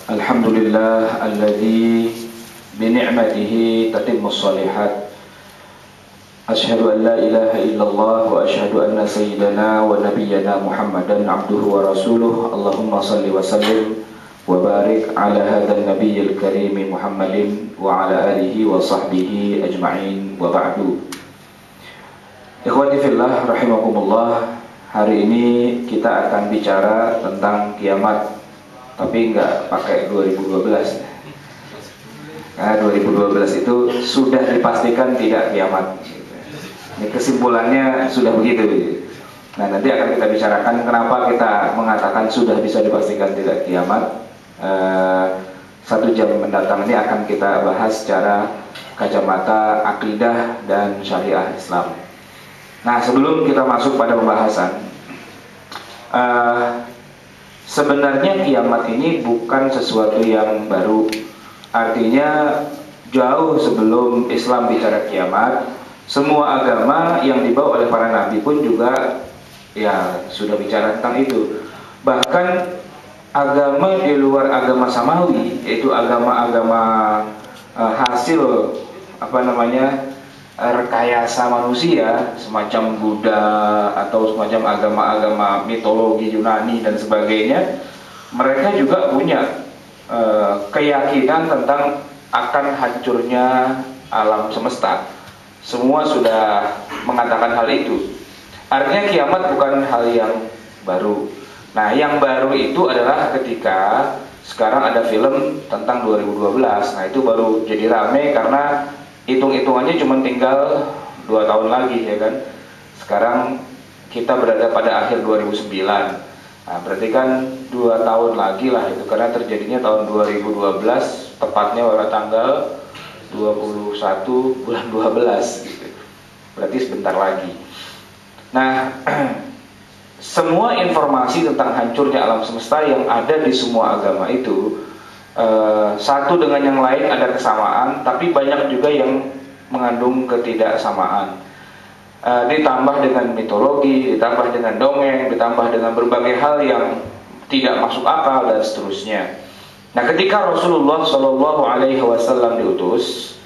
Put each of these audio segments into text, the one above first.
Alhamdulillah alladzi bini'matihi tatimmus shalihat. Asyhadu an la ilaha illallah wa asyhadu anna sayyidana wa nabiyyana Muhammadan abduhu wa rasuluh. Allahumma salli wa sallim wa barik ala hadzal nabiyil karim Muhammadin wa ala alihi wa sahbihi ajma'in wa ba'du. Ikhwati fillah rahimakumullah. Hari ini kita akan bicara tentang kiamat, tapi nggak pakai 2012. Nah, 2012 itu sudah dipastikan tidak kiamat. Ini kesimpulannya sudah begitu. Nah, nanti akan kita bicarakan kenapa kita mengatakan sudah bisa dipastikan tidak kiamat. 1 jam mendatang ini akan kita bahas secara kacamata akidah dan syariah Islam. Nah, sebelum kita masuk pada pembahasan, sebenarnya kiamat ini bukan sesuatu yang baru. Artinya jauh sebelum Islam bicara kiamat, semua agama yang dibawa oleh para nabi pun juga ya sudah bicara tentang itu. Bahkan agama di luar agama samawi, yaitu agama-agama hasil rekayasa manusia, semacam Buddha atau semacam agama-agama mitologi Yunani dan sebagainya, mereka juga punya keyakinan tentang akan hancurnya alam semesta. Semua sudah mengatakan hal itu. Artinya kiamat bukan hal yang baru. Nah, yang baru itu adalah ketika sekarang ada film tentang 2012. Nah, itu baru jadi rame karena hitung-hitungannya cuma tinggal 2 tahun lagi, ya kan. Sekarang kita berada pada akhir 2009. Nah, berarti kan 2 tahun lagi lah itu, karena terjadinya tahun 2012, tepatnya pada tanggal 21 bulan 12 gitu. Berarti sebentar lagi. Nah, semua informasi tentang hancurnya alam semesta yang ada di semua agama itu, satu dengan yang lain ada kesamaan, tapi banyak juga yang mengandung ketidaksamaan. Ditambah dengan mitologi, ditambah dengan dongeng, ditambah dengan berbagai hal yang tidak masuk akal dan seterusnya. Nah, ketika Rasulullah Shallallahu Alaihi Wasallam diutus,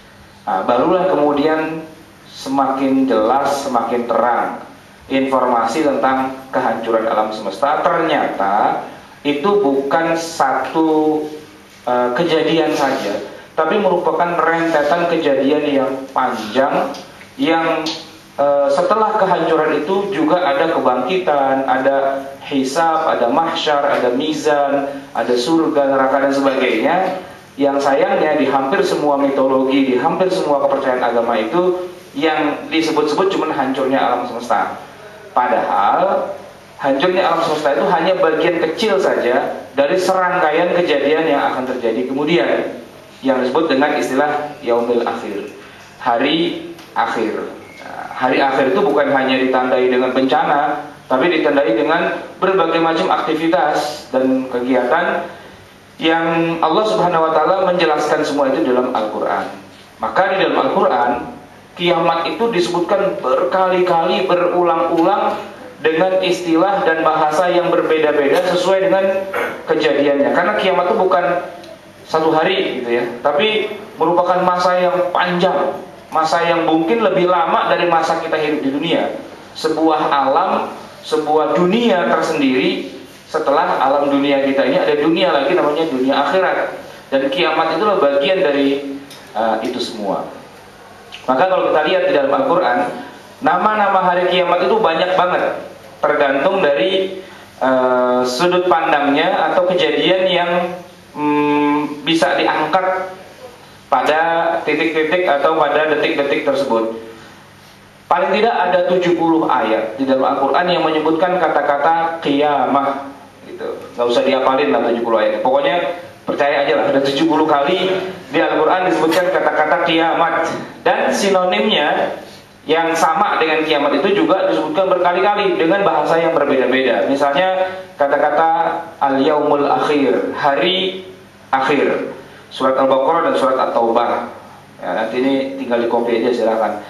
barulah kemudian semakin jelas, semakin terang informasi tentang kehancuran alam semesta. Ternyata itu bukan satu kejadian saja, tapi merupakan rentetan kejadian yang panjang yang setelah kehancuran itu juga ada kebangkitan, ada hisab, ada mahsyar, ada mizan, ada surga, neraka dan sebagainya. Yang sayangnya di hampir semua mitologi, di hampir semua kepercayaan agama itu yang disebut-sebut cuma hancurnya alam semesta. Padahal hancurnya alam semesta itu hanya bagian kecil saja dari serangkaian kejadian yang akan terjadi kemudian, yang disebut dengan istilah yaumil akhir, hari akhir. Hari akhir itu bukan hanya ditandai dengan bencana, tapi ditandai dengan berbagai macam aktivitas dan kegiatan yang Allah Subhanahu wa taala menjelaskan semua itu dalam Al-Qur'an. Maka di dalam Al-Qur'an, kiamat itu disebutkan berkali-kali, berulang-ulang dengan istilah dan bahasa yang berbeda-beda sesuai dengan kejadiannya. Karena kiamat itu bukan satu hari gitu ya, tapi merupakan masa yang panjang, masa yang mungkin lebih lama dari masa kita hidup di dunia. Sebuah alam, sebuah dunia tersendiri. Setelah alam dunia kita ini ada dunia lagi namanya dunia akhirat. Dan kiamat itulah bagian dari itu semua. Maka kalau kita lihat di dalam Al-Quran, nama-nama hari kiamat itu banyak banget, tergantung dari sudut pandangnya atau kejadian yang bisa diangkat pada titik-titik atau pada detik-detik tersebut. Paling tidak ada 70 ayat di dalam Al-Quran yang menyebutkan kata-kata qiyamah gitu. Gak usah diapalin lah 70 ayat. Pokoknya percaya aja lah, ada 70 kali di Al-Quran disebutkan kata-kata kiamat. Dan sinonimnya yang sama dengan kiamat itu juga disebutkan berkali-kali dengan bahasa yang berbeda-beda. Misalnya kata-kata al-yaumul akhir, hari akhir. Surat Al-Baqarah dan surat At-Taubah. Ya, nanti ini tinggal di copy aja silakan.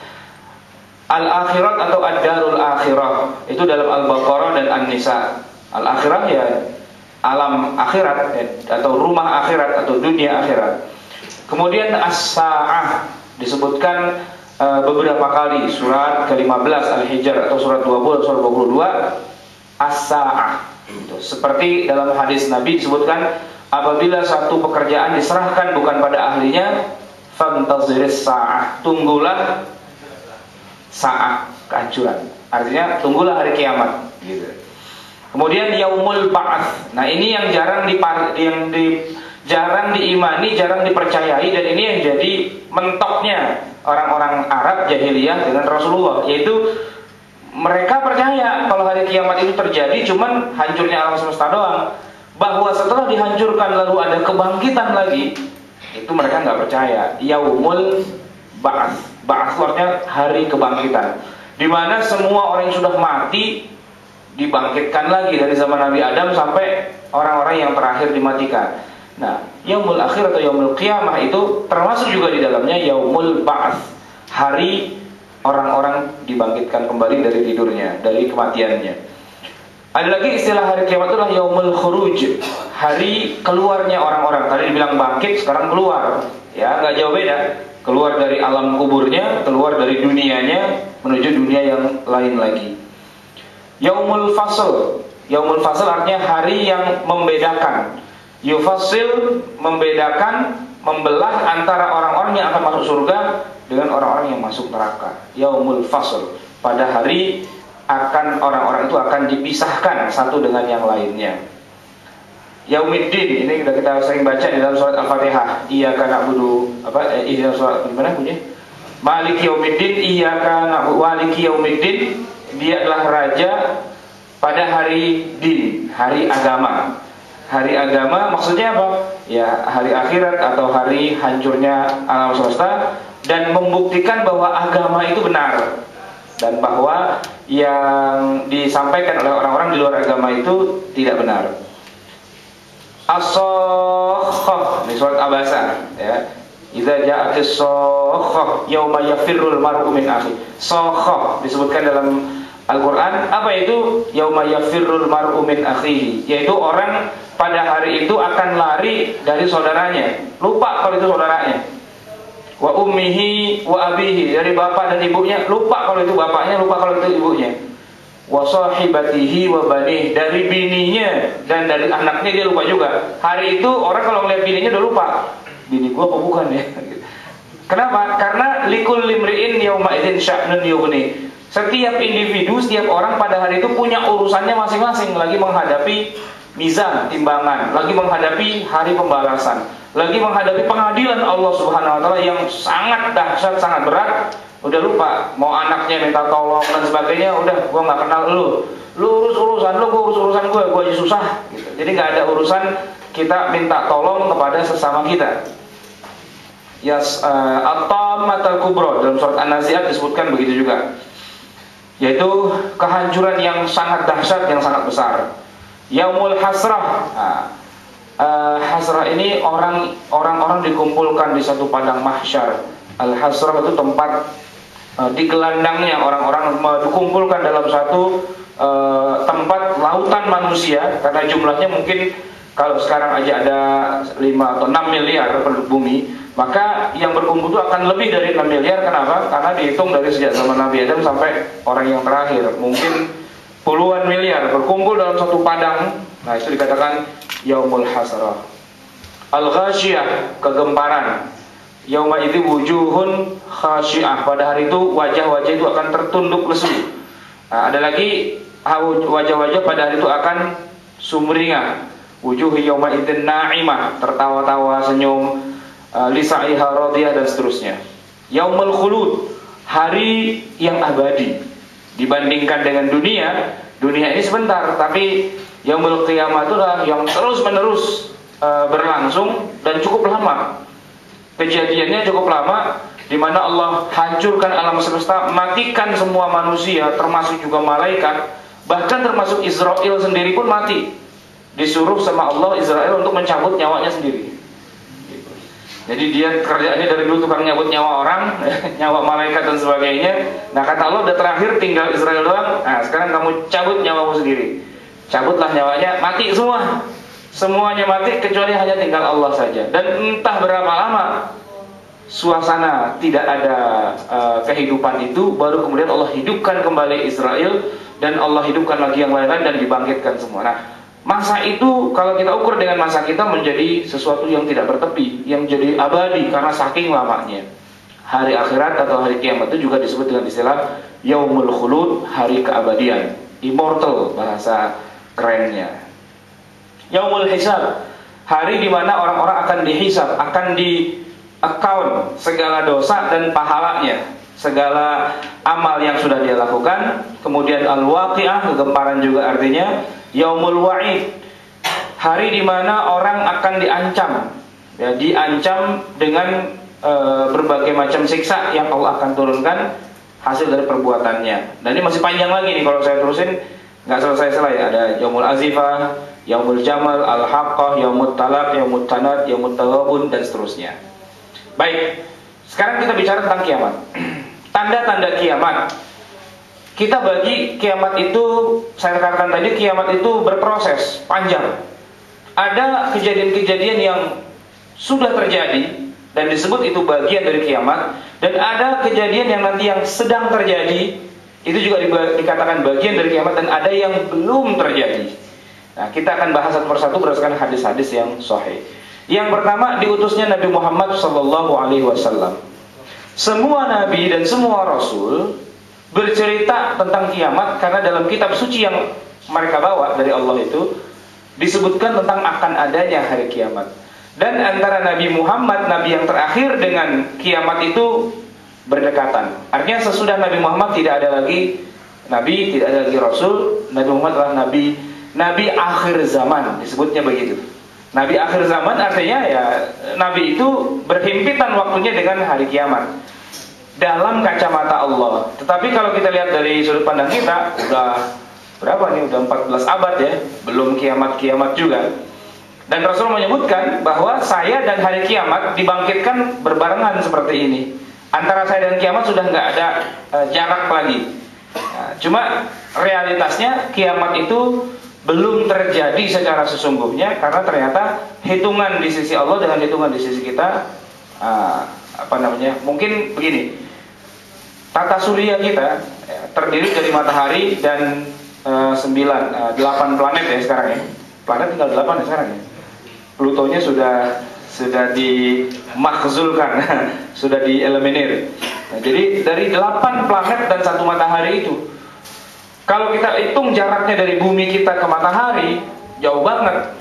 Al-akhirat atau ad-darul akhirah itu dalam Al-Baqarah dan An-Nisa. Al-akhirah ya alam akhirat atau rumah akhirat atau dunia akhirat. Kemudian as-sa'ah disebutkan beberapa kali, surat ke-15 Al-Hijr atau surat 20 surat 22 as-sa'ah. Seperti dalam hadis Nabi disebutkan, apabila satu pekerjaan diserahkan bukan pada ahlinya, fantaziris sa'ah, tunggulah sa'ah, kehancuran. Artinya tunggulah hari kiamat gitu. Kemudian yaumul ba'ats. Nah, ini yang jarang jarang diimani, jarang dipercayai, dan ini yang jadi mentoknya orang-orang Arab jahiliyah dengan Rasulullah, yaitu mereka percaya kalau hari kiamat itu terjadi, cuman hancurnya alam semesta doang. Bahwa setelah dihancurkan lalu ada kebangkitan lagi, itu mereka nggak percaya. Yaumul ba'ats. Ba'ats artinya hari kebangkitan, di mana semua orang yang sudah mati dibangkitkan lagi dari zaman Nabi Adam sampai orang-orang yang terakhir dimatikan. Nah, yaumul akhir atau yaumul qiyamah itu termasuk juga di dalamnya yaumul ba'ats, hari orang-orang dibangkitkan kembali dari tidurnya, dari kematiannya. Ada lagi istilah hari kiamat itu adalah yaumul khuruj, hari keluarnya orang-orang. Tadi dibilang bangkit, sekarang keluar. Ya, nggak jauh beda. Keluar dari alam kuburnya, keluar dari dunianya menuju dunia yang lain lagi. Yaumul fasl. Yaumul fasl artinya hari yang membedakan. Yufasil, membedakan, membelah antara orang-orang yang akan masuk surga dengan orang-orang yang masuk neraka. Yaumul fasl. Pada hari orang-orang itu akan dipisahkan satu dengan yang lainnya. Yaumiddin, ini sudah kita sering baca di dalam surat Al-Fatihah. Iyyaka na'budu, ini surat gimana bunyinya? Maliki yaumiddin, iyyaka na'budu, maliki yaumiddin. Dia adalah raja pada hari din, hari agama. Hari agama maksudnya apa? Ya, hari akhirat atau hari hancurnya alam semesta, dan membuktikan bahwa agama itu benar dan bahwa yang disampaikan oleh orang-orang di luar agama itu tidak benar. As-sakhah, ini surat Abasa, ya. Idza ja'atis sakhah yauma yafirrul mar'u min akhi. Sakhah disebutkan dalam Al-Quran. Apa itu? Yauma yafirrul mar'u min akhihi, yaitu orang pada hari itu akan lari dari saudaranya, lupa kalau itu saudaranya. Wa ummihi wa abihi, dari bapak dan ibunya, lupa kalau itu bapaknya, lupa kalau itu ibunya. Wa sahibatihi wa banih, dari bininya dan dari anaknya dia lupa juga. Hari itu orang kalau ngeliat bininya udah lupa, bini gua apa bukan ya? Kenapa? Karena likul limri'in yauma idzin sya'nun yughni. Setiap individu, setiap orang pada hari itu punya urusannya masing-masing, lagi menghadapi mizan, timbangan, lagi menghadapi hari pembalasan, lagi menghadapi pengadilan Allah Subhanahu wa taala yang sangat dahsyat, sangat berat. Udah lupa mau anaknya minta tolong dan sebagainya, udah gua nggak kenal lu urus urusan lu, gua urus urusan gua aja susah gitu. Jadi nggak ada urusan kita minta tolong kepada sesama kita. At-tammatul kubra dalam surat An-Nazi'at disebutkan begitu juga, yaitu kehancuran yang sangat dahsyat, yang sangat besar. Yaumul hasrah. Hasrah ini orang-orang dikumpulkan di satu padang mahsyar. Al-hasrah itu tempat digelandangnya orang-orang, dikumpulkan dalam satu tempat lautan manusia, karena jumlahnya mungkin kalau sekarang aja ada 5 atau 6 miliar penduduk bumi, maka yang berkumpul itu akan lebih dari 6 miliar. Kenapa? Karena dihitung dari sejak zaman Nabi Adam sampai orang yang terakhir, mungkin puluhan miliar berkumpul dalam satu padang. Nah, itu dikatakan yaumul hasrah. Al-ghasyiyah, kegemparan. Yauma idzi wujuhun khasyi'ah, pada hari itu wajah-wajah itu akan tertunduk lesu. Nah, ada lagi wajah-wajah pada hari itu akan sumringah. Wujuh yauma idzin na'imah, tertawa-tawa, senyum, lisa'iha radiyah, dan seterusnya. Yaumul khulud, hari yang abadi. Dibandingkan dengan dunia ini sebentar, tapi yaumul qiyamah itu adalah yang terus-menerus berlangsung dan cukup lama. Kejadiannya cukup lama, di mana Allah hancurkan alam semesta, matikan semua manusia, termasuk juga malaikat, bahkan termasuk Israel sendiri pun mati. Disuruh sama Allah Israel untuk mencabut nyawanya sendiri. Jadi dia kerjaannya dari dulu tukang nyabut nyawa orang, nyawa malaikat dan sebagainya. Nah, kata Allah udah terakhir tinggal Israel doang. Nah, sekarang kamu cabut nyawamu sendiri. Cabutlah nyawanya, mati semua. Semuanya mati kecuali hanya tinggal Allah saja. Dan entah berapa lama suasana tidak ada kehidupan itu, baru kemudian Allah hidupkan kembali Israel, dan Allah hidupkan lagi yang lain-lain dan dibangkitkan semua. Nah, masa itu kalau kita ukur dengan masa kita menjadi sesuatu yang tidak bertepi, yang jadi abadi karena saking lamanya. Hari akhirat atau hari kiamat itu juga disebut dengan istilah Yaumul Khulud, hari keabadian, immortal bahasa kerennya. Yaumul Hisab, hari di mana orang-orang akan dihisab, akan di account segala dosa dan pahalanya, segala amal yang sudah dia lakukan. Kemudian Al-Waqi'ah, kegemparan juga artinya. Yaumul Wa'id, hari di mana orang akan diancam, ya, diancam dengan berbagai macam siksa yang Allah akan turunkan hasil dari perbuatannya. Dan ini masih panjang lagi nih, kalau saya terusin nggak selesai-selesai ya. Ada Yaumul Azifah, Yaumul Jamal, Al-Haqqah, Yaumul Talaq, Yaumul Tanad, Yaumul Taghabun, dan seterusnya. Baik, sekarang kita bicara tentang kiamat. Tanda-tanda kiamat. Kita bagi kiamat itu, saya katakan tadi, kiamat itu berproses panjang. Ada kejadian-kejadian yang sudah terjadi dan disebut itu bagian dari kiamat, dan ada kejadian yang nanti yang sedang terjadi, itu juga dikatakan bagian dari kiamat, dan ada yang belum terjadi. Nah, kita akan bahas satu persatu berdasarkan hadis-hadis yang sahih. Yang pertama, diutusnya Nabi Muhammad SAW. Semua nabi dan semua rasul bercerita tentang kiamat, karena dalam kitab suci yang mereka bawa dari Allah itu disebutkan tentang akan adanya hari kiamat. Dan antara Nabi Muhammad, nabi yang terakhir, dengan kiamat itu berdekatan. Artinya sesudah Nabi Muhammad tidak ada lagi nabi, tidak ada lagi rasul. Nabi Muhammad adalah nabi akhir zaman, disebutnya begitu. Nabi akhir zaman artinya ya nabi itu berhimpitan waktunya dengan hari kiamat dalam kacamata Allah. Tetapi kalau kita lihat dari sudut pandang kita, udah berapa nih? Udah 14 abad ya, belum kiamat-kiamat juga. Dan Rasul menyebutkan bahwa saya dan hari kiamat dibangkitkan berbarengan seperti ini. Antara saya dan kiamat sudah nggak ada jarak lagi. Nah, cuma realitasnya kiamat itu belum terjadi secara sesungguhnya, karena ternyata hitungan di sisi Allah dengan hitungan di sisi kita mungkin begini. Tata surya kita terdiri dari matahari dan 8 planet ya sekarang ya. Planet tinggal 8 ya sekarang ya. Plutonya sudah dimakhzulkan, sudah dieliminir. Nah, jadi dari 8 planet dan 1 matahari itu, kalau kita hitung jaraknya dari bumi kita ke matahari, jauh banget.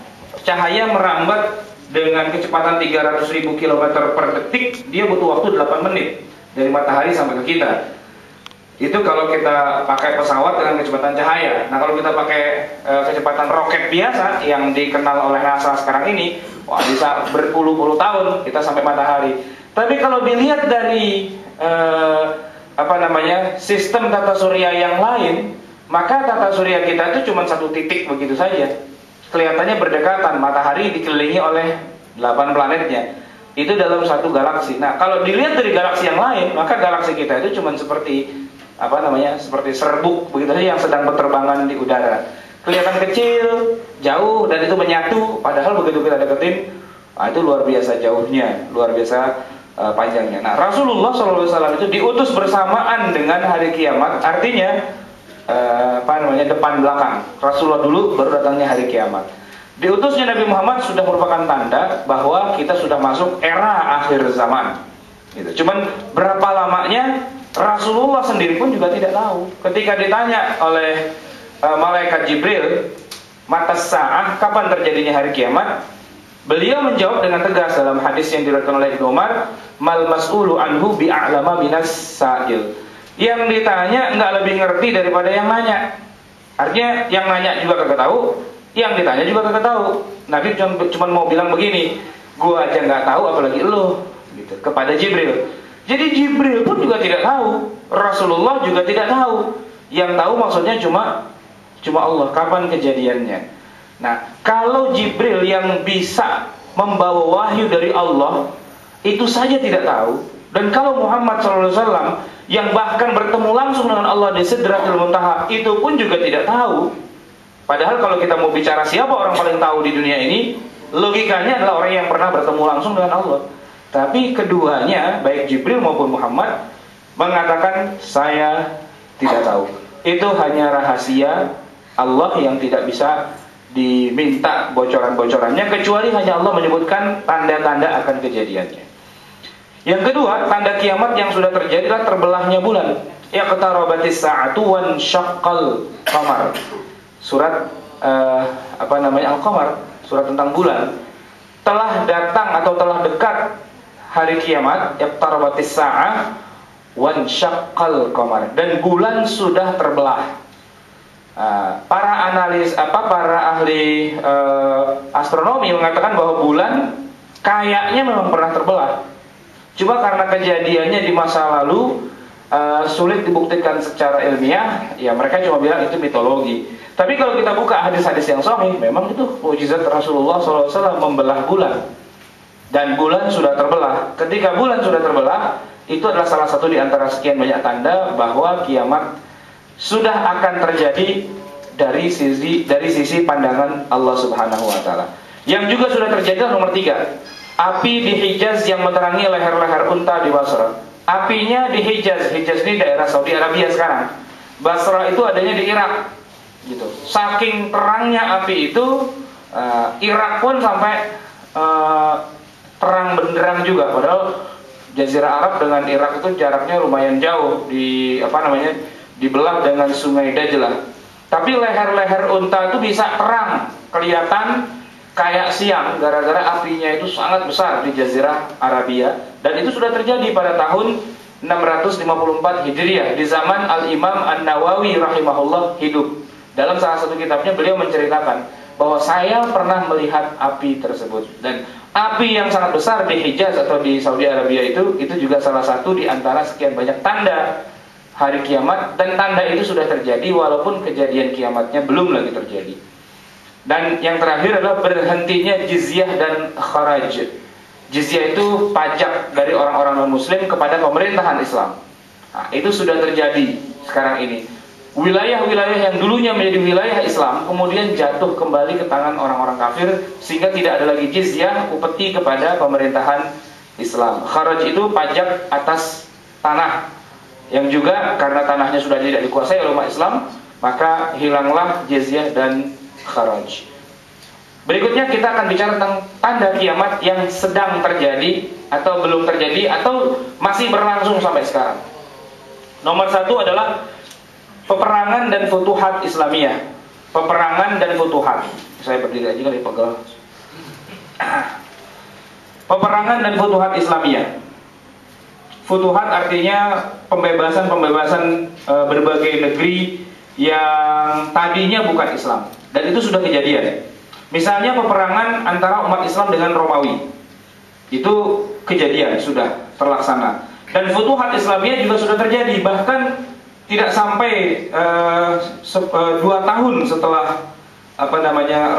Cahaya merambat dengan kecepatan 300.000 km per detik, dia butuh waktu 8 menit dari matahari sampai ke kita. Itu kalau kita pakai pesawat dengan kecepatan cahaya. Nah, kalau kita pakai kecepatan roket biasa yang dikenal oleh NASA sekarang ini, wah, bisa berpuluh-puluh tahun kita sampai matahari. Tapi kalau dilihat dari sistem tata surya yang lain, maka tata surya kita itu cuma satu titik begitu saja. Kelihatannya berdekatan, matahari dikelilingi oleh 8 planetnya. Itu dalam satu galaksi. Nah, kalau dilihat dari galaksi yang lain, maka galaksi kita itu cuma seperti seperti serbuk begitu saja yang sedang berterbangan di udara. Kelihatan kecil, jauh, dan itu menyatu. Padahal begitu kita deketin, itu luar biasa jauhnya, luar biasa panjangnya. Nah, Rasulullah SAW itu diutus bersamaan dengan hari kiamat. Artinya depan belakang. Rasulullah dulu, baru datangnya hari kiamat. Diutusnya Nabi Muhammad sudah merupakan tanda bahwa kita sudah masuk era akhir zaman. Gitu. Cuman berapa lamanya, Rasulullah sendiri pun juga tidak tahu. Ketika ditanya oleh malaikat Jibril, matas sa'ah, kapan terjadinya hari kiamat? Beliau menjawab dengan tegas dalam hadis yang diriwayatkan oleh Ibnu Umar, mal mas'ulu anhu bi'a'lama minas sa'il. Yang ditanya nggak lebih ngerti daripada yang nanya. Artinya yang nanya juga kagak tahu, yang ditanya juga kagak tahu. Nabi cuma mau bilang begini, gua aja nggak tahu apalagi lo, gitu, kepada Jibril. Jadi Jibril pun juga tidak tahu, Rasulullah juga tidak tahu. Yang tahu maksudnya cuma Allah, kapan kejadiannya. Nah, kalau Jibril yang bisa membawa wahyu dari Allah itu saja tidak tahu, dan kalau Muhammad SAW yang bahkan bertemu langsung dengan Allah di Sidratul Muntaha itu pun juga tidak tahu, Padahal kalau kita mau bicara siapa orang paling tahu di dunia ini, logikanya adalah orang yang pernah bertemu langsung dengan Allah. Tapi keduanya, baik Jibril maupun Muhammad, mengatakan saya tidak tahu. Itu hanya rahasia Allah yang tidak bisa diminta bocoran-bocorannya, kecuali hanya Allah menyebutkan tanda-tanda akan kejadiannya. Yang kedua, tanda kiamat yang sudah terjadi adalah terbelahnya bulan. Iqtarabatis sa'atu wan syaqqal qamar. Surat Al-Qamar, surat tentang bulan. Telah datang atau telah dekat hari kiamat, iqtarabatis sa'ah wan syaqqal qamar, dan bulan sudah terbelah. Para ahli astronomi mengatakan bahwa bulan kayaknya memang pernah terbelah. Cuma karena kejadiannya di masa lalu sulit dibuktikan secara ilmiah, ya mereka cuma bilang itu mitologi. Tapi kalau kita buka hadis-hadis yang sahih, memang itu mukjizat Rasulullah SAW membelah bulan. Dan bulan sudah terbelah. Ketika bulan sudah terbelah, itu adalah salah satu di antara sekian banyak tanda bahwa kiamat sudah akan terjadi dari sisi pandangan Allah Subhanahu wa taala. Yang juga sudah terjadi adalah nomor 3. Api di Hijaz yang menerangi leher-leher unta di Basra. Apinya di Hijaz. Hijaz ini daerah Saudi Arabia sekarang. Basra itu adanya di Irak. Gitu. Saking terangnya api itu, Irak pun sampai terang benderang juga. Padahal Jazirah Arab dengan Irak itu jaraknya lumayan jauh, dibelah dengan Sungai Dajlah. Tapi leher-leher unta itu bisa terang, kelihatan kayak siang, gara-gara apinya itu sangat besar di Jazirah Arabia. Dan itu sudah terjadi pada tahun 654 Hijriah, di zaman Al-Imam An-Nawawi rahimahullah hidup. Dalam salah satu kitabnya beliau menceritakan bahwa saya pernah melihat api tersebut. Dan api yang sangat besar di Hijaz atau di Saudi Arabia itu juga salah satu di antara sekian banyak tanda hari kiamat. Dan tanda itu sudah terjadi walaupun kejadian kiamatnya belum lagi terjadi. Dan yang terakhir adalah berhentinya jizyah dan kharaj. Jizyah itu pajak dari orang-orang non-muslim kepada pemerintahan Islam. Nah, itu sudah terjadi sekarang ini. Wilayah-wilayah yang dulunya menjadi wilayah Islam kemudian jatuh kembali ke tangan orang-orang kafir, sehingga tidak ada lagi jizyah, upeti kepada pemerintahan Islam. Kharaj itu pajak atas tanah, yang juga karena tanahnya sudah tidak dikuasai oleh umat Islam, maka hilanglah jizyah dan kharaj. Berikutnya kita akan bicara tentang tanda kiamat yang sedang terjadi atau belum terjadi atau masih berlangsung sampai sekarang. Nomor 1 adalah peperangan dan futuhat Islamiyah. Peperangan dan futuhat. Saya berdiri aja kali pegel. Peperangan dan futuhat Islamiyah. Futuhat artinya pembebasan berbagai negeri yang tadinya bukan Islam. Dan itu sudah kejadian. Misalnya peperangan antara umat Islam dengan Romawi. Itu kejadian, sudah terlaksana. Dan futuhat Islamiyah juga sudah terjadi. Bahkan tidak sampai 2 tahun setelah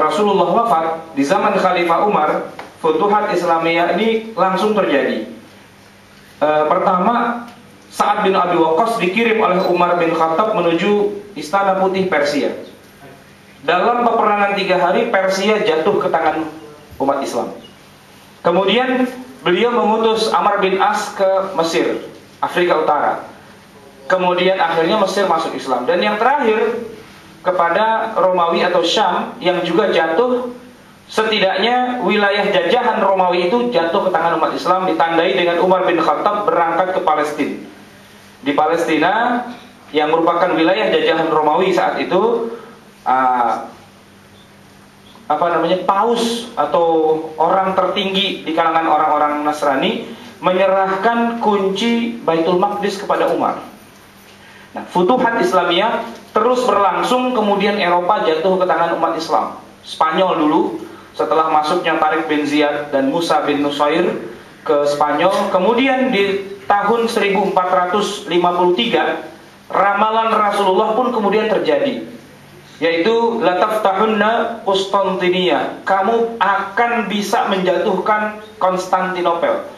Rasulullah wafat, di zaman Khalifah Umar, futuhat Islamiyah ini langsung terjadi. Pertama, Sa'ad bin Abi Waqqas dikirim oleh Umar bin Khattab menuju Istana Putih Persia. Dalam peperangan 3 hari, Persia jatuh ke tangan umat Islam. Kemudian beliau mengutus Amr bin As ke Mesir, Afrika Utara. Kemudian akhirnya Mesir masuk Islam. Dan yang terakhir, kepada Romawi atau Syam yang juga jatuh. Setidaknya wilayah jajahan Romawi itu jatuh ke tangan umat Islam, ditandai dengan Umar bin Khattab berangkat ke Palestina. Di Palestina yang merupakan wilayah jajahan Romawi saat itu, paus atau orang tertinggi di kalangan orang-orang Nasrani menyerahkan kunci Baitul Maqdis kepada Umar. Nah, futuhat Islamiyah terus berlangsung, kemudian Eropa jatuh ke tangan umat Islam. Spanyol dulu, setelah masuknya Tariq bin Ziyad dan Musa bin Nusair ke Spanyol. Kemudian di tahun 1453 ramalan Rasulullah pun kemudian terjadi, yaitu lataftahunna Konstantinia, kamu akan bisa menjatuhkan Konstantinopel.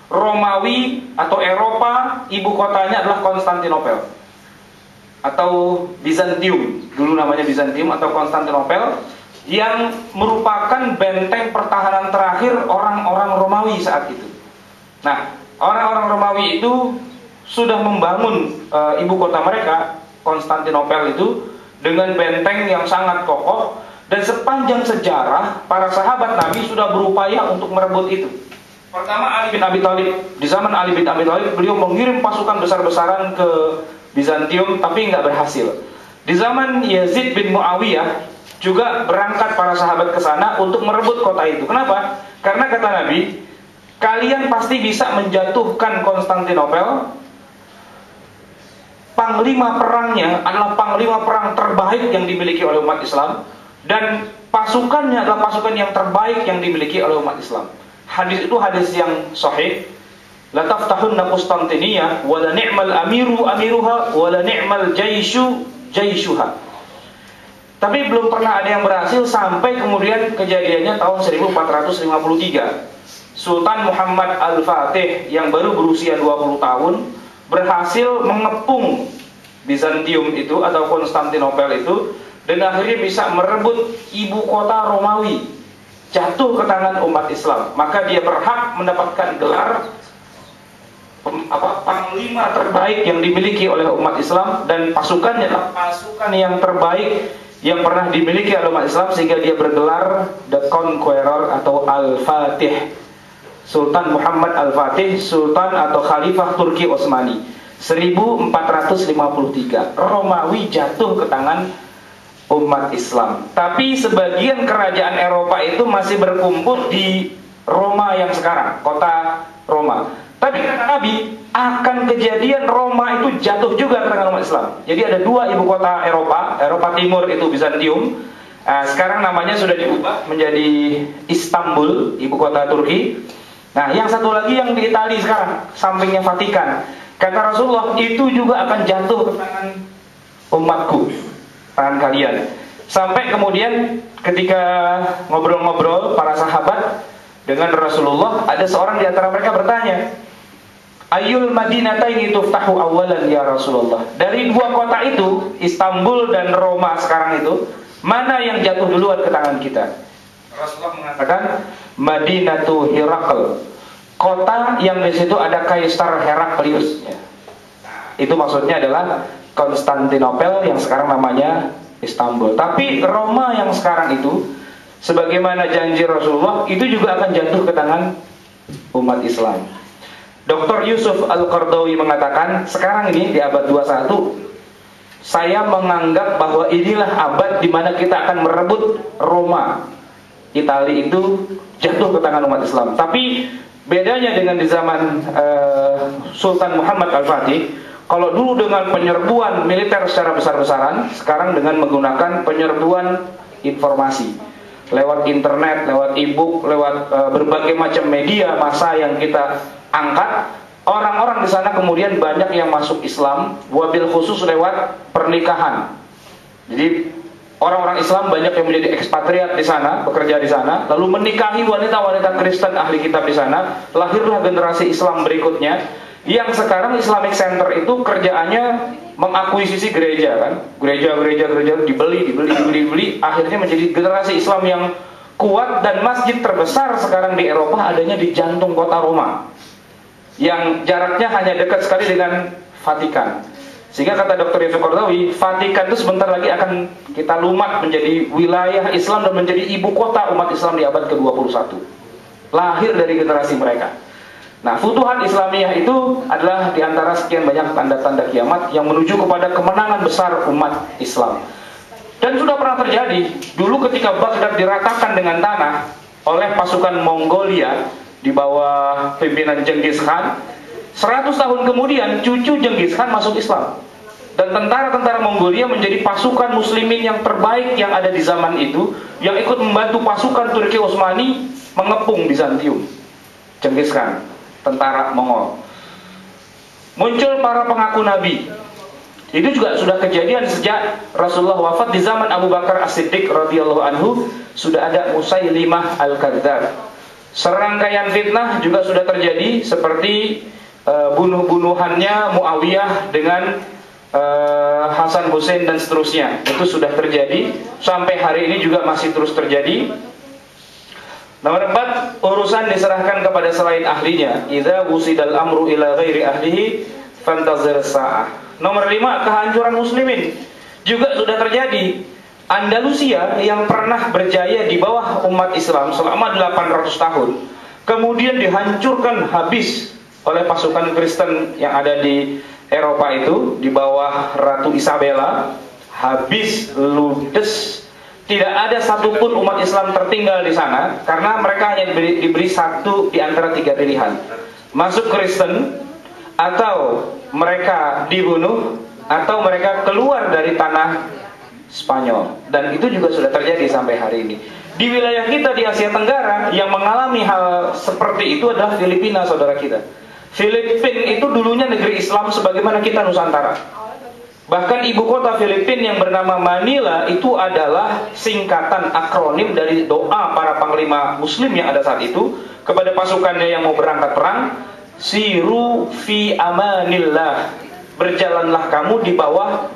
Romawi atau Eropa ibu kotanya adalah Konstantinopel. atau Bizantium, dulu namanya Bizantium atau Konstantinopel, yang merupakan benteng pertahanan terakhir orang-orang Romawi saat itu. Nah, orang-orang Romawi itu sudah membangun ibu kota mereka, Konstantinopel itu, dengan benteng yang sangat kokoh, dan sepanjang sejarah para sahabat Nabi sudah berupaya untuk merebut itu. Pertama Ali bin Abi Thalib, di zaman Ali bin Abi Thalib beliau mengirim pasukan besar-besaran ke Bizantium tapi nggak berhasil. Di zaman Yazid bin Muawiyah juga berangkat para sahabat ke sana untuk merebut kota itu. Kenapa? Karena kata Nabi, kalian pasti bisa menjatuhkan Konstantinopel. Panglima perangnya adalah panglima perang terbaik yang dimiliki oleh umat Islam, dan pasukannya adalah pasukan yang terbaik yang dimiliki oleh umat Islam. Hadis itu hadis yang sahih. La taftahunna Konstantiniyah wa la ni'mal amiru amiruha wa la ni'mal jaishu jaishuha. Tapi belum pernah ada yang berhasil sampai kemudian kejadiannya tahun 1453. Sultan Muhammad Al-Fatih yang baru berusia 20 tahun berhasil mengepung Bizantium itu atau Konstantinopel itu, dan akhirnya bisa merebut ibu kota Romawi, jatuh ke tangan umat Islam. Maka dia berhak mendapatkan gelar panglima terbaik yang dimiliki oleh umat Islam, dan pasukannya adalah pasukan yang terbaik yang pernah dimiliki oleh umat Islam, sehingga dia bergelar The Conqueror atau Al-Fatih. Sultan Muhammad Al-Fatih, Sultan atau Khalifah Turki Utsmani 1453. Romawi jatuh ke tangan umat Islam. Tapi sebagian kerajaan Eropa itu masih berkumpul di Roma yang sekarang, kota Roma. Tapi kata Nabi, akan kejadian Roma itu jatuh juga ke tangan umat Islam. Jadi ada dua ibu kota Eropa. Eropa Timur itu Bizantium, sekarang namanya sudah diubah menjadi Istanbul, ibu kota Turki. Nah, yang satu lagi yang di Italia sekarang, sampingnya Vatikan. Kata Rasulullah, itu juga akan jatuh ke tangan umatku, tangan kalian. Sampai kemudian ketika ngobrol-ngobrol para sahabat dengan Rasulullah, ada seorang di antara mereka bertanya, Ayul Madinataini tuftahu awalan ya Rasulullah. Dari dua kota itu, Istanbul dan Roma sekarang itu, mana yang jatuh duluan ke tangan kita? Rasulullah mengatakan Madinatu Herakl, kota yang di situ ada Kaisar Heraklius. Itu maksudnya adalah Konstantinopel yang sekarang namanya Istanbul. Tapi Roma yang sekarang itu, sebagaimana janji Rasulullah, itu juga akan jatuh ke tangan umat Islam. Dr. Yusuf Al-Qardawi mengatakan, sekarang ini di abad 21, saya menganggap bahwa inilah abad di mana kita akan merebut Roma. Italia itu jatuh ke tangan umat Islam. Tapi bedanya dengan di zaman Sultan Muhammad Al-Fatih, kalau dulu dengan penyerbuan militer secara besar-besaran, sekarang dengan menggunakan penyerbuan informasi lewat internet, lewat e-book, lewat berbagai macam media massa yang kita angkat. Orang-orang di sana kemudian banyak yang masuk Islam, wabil khusus lewat pernikahan. Jadi orang-orang Islam banyak yang menjadi ekspatriat di sana, bekerja di sana, lalu menikahi wanita-wanita Kristen ahli kitab di sana. Lahirlah generasi Islam berikutnya, yang sekarang Islamic Center itu kerjaannya mengakuisisi gereja, kan? Gereja dibeli, akhirnya menjadi generasi Islam yang kuat. Dan masjid terbesar sekarang di Eropa adanya di jantung kota Roma, yang jaraknya hanya dekat sekali dengan Vatikan. Sehingga kata Dr. Yusuf Qardawi, Vatikan itu sebentar lagi akan kita lumat menjadi wilayah Islam dan menjadi ibu kota umat Islam di abad ke-21. Lahir dari generasi mereka. Nah, Futuhat Islamiyah itu adalah di antara sekian banyak tanda-tanda kiamat yang menuju kepada kemenangan besar umat Islam. Dan sudah pernah terjadi dulu ketika Baghdad diratakan dengan tanah oleh pasukan Mongolia di bawah pimpinan Genghis Khan. 100 tahun kemudian cucu Genghis Khan masuk Islam, dan tentara-tentara Mongolia menjadi pasukan muslimin yang terbaik yang ada di zaman itu, yang ikut membantu pasukan Turki Utsmani mengepung Bizantium. Genghis Khan, tentara Mongol. Muncul para pengaku nabi. Itu juga sudah kejadian sejak Rasulullah wafat. Di zaman Abu Bakar As-Siddiq radhiyallahu anhu sudah ada Musailimah Al-Kadzdzab. Serangkaian fitnah juga sudah terjadi, seperti bunuh-bunuhannya Muawiyah dengan Hasan Hussein dan seterusnya. Itu sudah terjadi, sampai hari ini juga masih terus terjadi. Nomor 4, urusan diserahkan kepada selain ahlinya. Idza wusidal amru ila ghairi ahlihi fantazir sa'ah. Nomor 5, kehancuran muslimin juga sudah terjadi. Andalusia yang pernah berjaya di bawah umat Islam selama 800 tahun, kemudian dihancurkan habis oleh pasukan Kristen yang ada di Eropa itu, di bawah Ratu Isabella. Habis ludes, tidak ada satupun umat Islam tertinggal di sana, karena mereka hanya diberi satu di antara 3 pilihan: masuk Kristen, atau mereka dibunuh, atau mereka keluar dari tanah Spanyol. Dan itu juga sudah terjadi sampai hari ini. Di wilayah kita di Asia Tenggara yang mengalami hal seperti itu adalah Filipina, saudara kita. Filipina itu dulunya negeri Islam sebagaimana kita Nusantara. Bahkan ibu kota Filipina yang bernama Manila itu adalah singkatan akronim dari doa para panglima muslim yang ada saat itu kepada pasukannya yang mau berangkat perang. Siru fi amanillah, berjalanlah kamu di bawah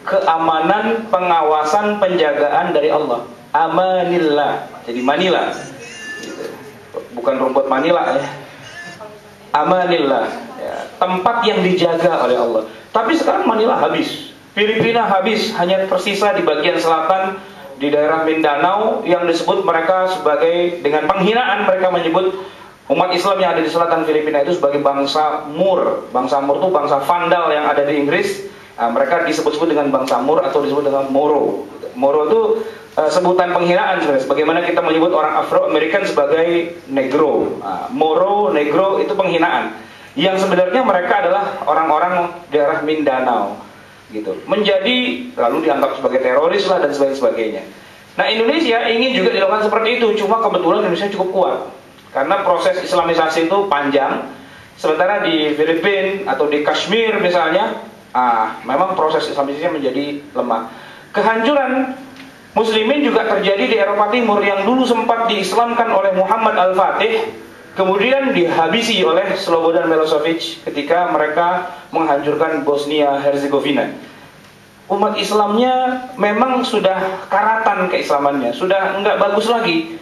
keamanan, pengawasan, penjagaan dari Allah. Amanillah. Jadi Manila, bukan rumput Manila ya. Amanillah ya, tempat yang dijaga oleh Allah. Tapi sekarang Manila habis, Filipina habis, hanya tersisa di bagian selatan, di daerah Mindanao, yang disebut mereka sebagai, dengan penghinaan mereka menyebut umat Islam yang ada di selatan Filipina itu sebagai bangsa Mur. Bangsa Mur itu bangsa Vandal yang ada di Inggris. Mereka disebut-sebut dengan bangsa Mur atau disebut dengan Moro. Moro itu sebutan penghinaan sebenarnya. Sebagaimana kita menyebut orang Afro-American sebagai Negro. Moro, Negro itu penghinaan. Yang sebenarnya mereka adalah orang-orang daerah Mindanao, gitu. Menjadi lalu dianggap sebagai teroris lah dan sebagainya. Nah, Indonesia ingin juga dilakukan seperti itu, cuma kebetulan Indonesia cukup kuat karena proses Islamisasi itu panjang. Sementara di Filipina atau di Kashmir misalnya, memang proses Islamisasinya menjadi lemah. Kehancuran muslimin juga terjadi di Eropa Timur yang dulu sempat diislamkan oleh Muhammad Al-Fatih, kemudian dihabisi oleh Slobodan Milosevic ketika mereka menghancurkan Bosnia Herzegovina. Umat Islamnya memang sudah karatan keislamannya, sudah enggak bagus lagi.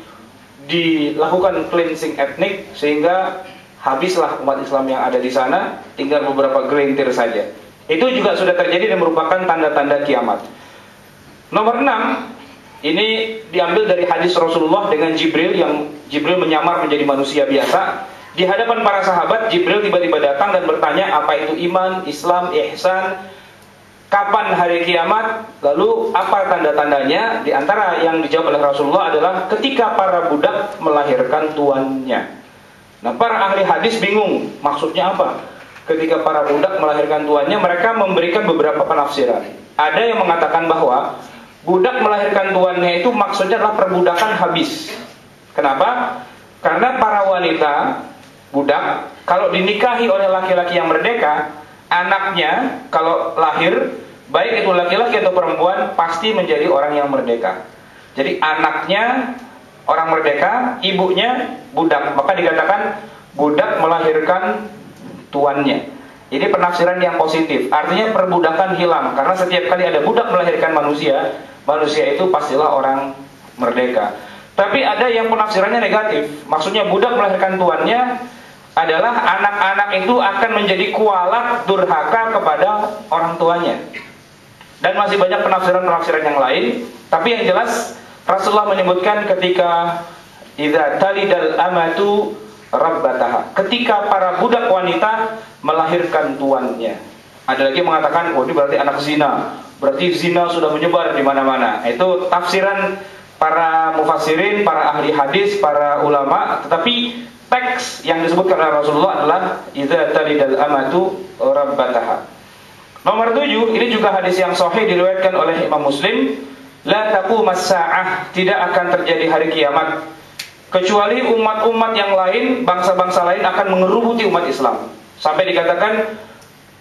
Dilakukan cleansing etnik sehingga habislah umat Islam yang ada di sana, tinggal beberapa gelintir saja. Itu juga sudah terjadi dan merupakan tanda-tanda kiamat. Nomor 6, ini diambil dari hadis Rasulullah dengan Jibril, yang Jibril menyamar menjadi manusia biasa. Di hadapan para sahabat, Jibril tiba-tiba datang dan bertanya, apa itu iman, Islam, ihsan, kapan hari kiamat, lalu apa tanda-tandanya? Di antara yang dijawab oleh Rasulullah adalah ketika para budak melahirkan tuannya. Nah, para ahli hadis bingung, maksudnya apa? Ketika para budak melahirkan tuannya, mereka memberikan beberapa penafsiran. Ada yang mengatakan bahwa budak melahirkan tuannya itu maksudnya adalah perbudakan habis. Kenapa? Karena para wanita budak kalau dinikahi oleh laki-laki yang merdeka, anaknya kalau lahir, baik itu laki-laki atau perempuan, pasti menjadi orang yang merdeka. Jadi anaknya orang merdeka, ibunya budak, maka dikatakan budak melahirkan tuannya. Ini penafsiran yang positif. Artinya perbudakan hilang, karena setiap kali ada budak melahirkan manusia, manusia itu pastilah orang merdeka. Tapi ada yang penafsirannya negatif. Maksudnya budak melahirkan tuannya adalah anak-anak itu akan menjadi kualat durhaka kepada orang tuanya. Dan masih banyak penafsiran-penafsiran yang lain. Tapi yang jelas Rasulullah menyebutkan ketika idza talidal amatu rabbataha, ketika para budak wanita melahirkan tuannya. Ada lagi mengatakan, oh ini berarti anak zina, berarti zina sudah menyebar di mana-mana. Itu tafsiran para mufassirin, para ahli hadis, para ulama. Tetapi teks yang disebutkan oleh Rasulullah adalah idza talidal amatu rabbataha. Nomor 7, ini juga hadis yang sahih diriwayatkan oleh Imam Muslim. La taqumas sa'ah, tidak akan terjadi hari kiamat kecuali umat-umat yang lain, bangsa-bangsa lain akan mengerubuti umat Islam. Sampai dikatakan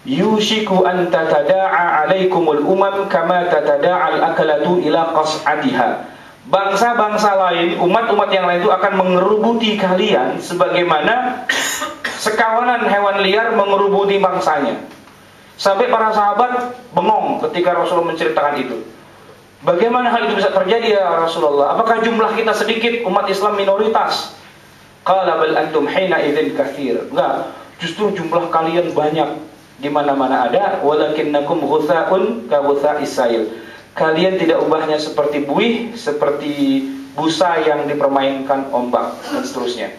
yushiku an tatada'a alaikumul umam kama tatada'al akalatu ila qas'atiha. Bangsa-bangsa lain, umat-umat yang lain itu akan mengerubuti kalian sebagaimana sekawanan hewan liar mengerubuti bangsanya. Sampai para sahabat bengong ketika Rasulullah menceritakan itu. Bagaimana hal itu bisa terjadi ya Rasulullah? Apakah jumlah kita sedikit, umat Islam minoritas? Qala bal antum hina idzin katsir. Enggak, justru jumlah kalian banyak. Di mana-mana ada, walakinnakum ghutsa'un ka ghutsa'is sail. Kalian tidak ubahnya seperti buih, seperti busa yang dipermainkan ombak dan seterusnya.